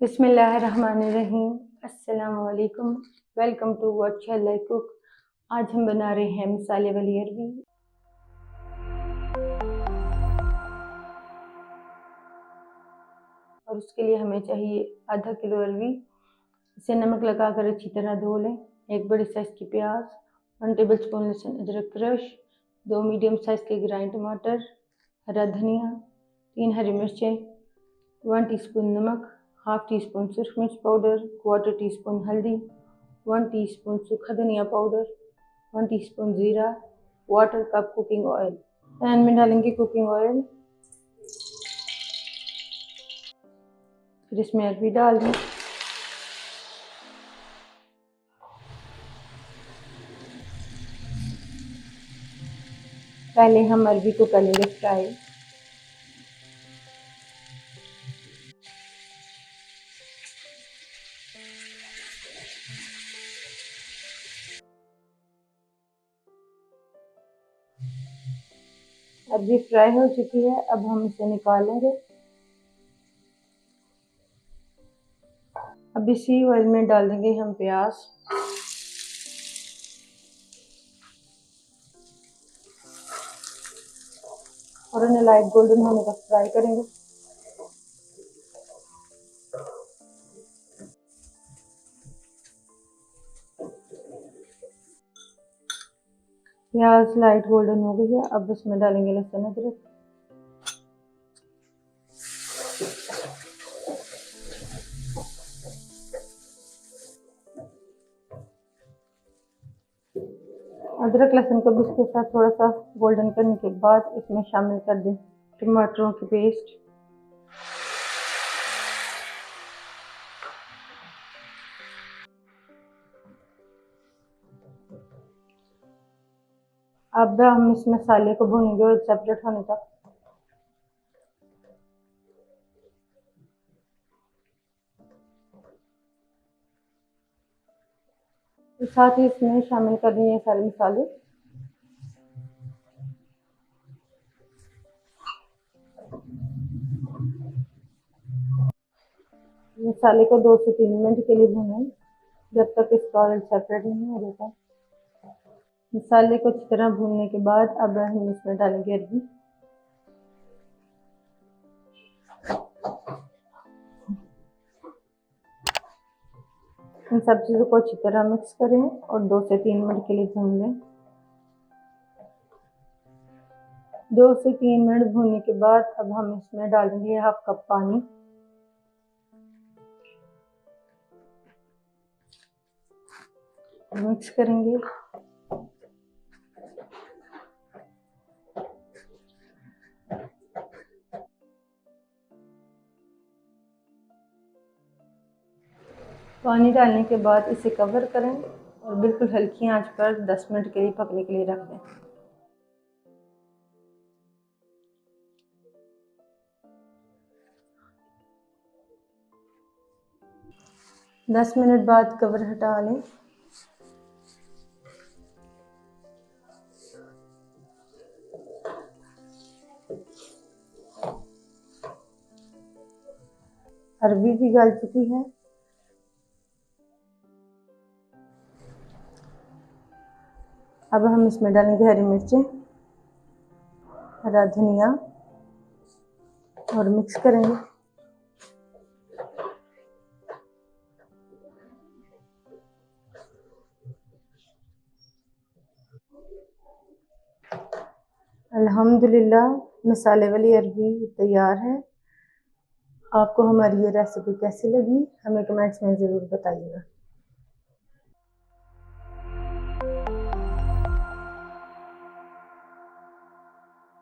बिस्मिल्लाहिर्रहमानिर्रहीम। अस्सलामु अलैकुम। Welcome to what shall I cook. आज हम बना रहे हैं मसाले वाली अरबी। और उसके लिए हमें चाहिए आधा किलो अरबी। इसे नमक लगाकर अच्छी तरह धो लें। एक बड़ी साइज़ की प्याज, 1 टेबल स्पून लहसुन अदरक क्रश, 2 मीडियम साइज़ के ग्राइंड टमाटर, हरा धनिया, 3 हरी मिर्चें, 1 टीस्पून नमक, हाफ टी स्पून सुरख मिर्च पाउडर, 1/4 टीस्पून हल्दी, 1 टीस्पून सूखा धनिया पाउडर, 1 टीस्पून ज़ीरा, 1/4 कप कुकिंग ऑयल। पैन में डालेंगे कुकिंग ऑयल, फिर इसमें अरबी डाल दें। पहले हम अरबी को करेंगे फ्राई। अरबी फ्राई हो चुकी है, अब हम इसे निकालेंगे। अब इसी ऑयल में डाल देंगे हम प्याज, और उन्हें लाइट गोल्डन होने तक फ्राई करेंगे। प्याज लाइट गोल्डन हो गई है, अब इसमें डालेंगे लहसुन अदरक। अदरक लहसुन को भी इसके साथ थोड़ा सा गोल्डन करने के बाद इसमें शामिल कर दें टमाटरों की पेस्ट, अब हम इस मसाले को भूनेंगे और सेपरेट होने तक। साथ ही इसमें शामिल कर देंगे सारे मसाले। मसाले को 2 से 3 मिनट के लिए भूनें, जब तक इसका ऑयल सेपरेट नहीं हो जाता। मसाले को अच्छी तरह भूनने के बाद अब हम इसमें डालेंगे अरबी। इन सब चीज़ों को अच्छी तरह मिक्स करें और 2 से 3 मिनट के लिए भून लें। 2 से 3 मिनट भूनने के बाद अब हम इसमें डालेंगे 1/2 कप पानी। मिक्स करेंगे। पानी डालने के बाद इसे कवर करें और बिल्कुल हल्की आंच पर 10 मिनट के लिए पकने के लिए रख दें। 10 मिनट बाद कवर हटा लें। अरबी भी गल चुकी है। अब हम इसमें डालेंगे हरी मिर्चें, हरा धनिया और मिक्स करेंगे। अल्हम्दुलिल्लाह मसाले वाली अरबी तैयार है। आपको हमारी ये रेसिपी कैसी लगी हमें कमेंट्स में ज़रूर बताइएगा।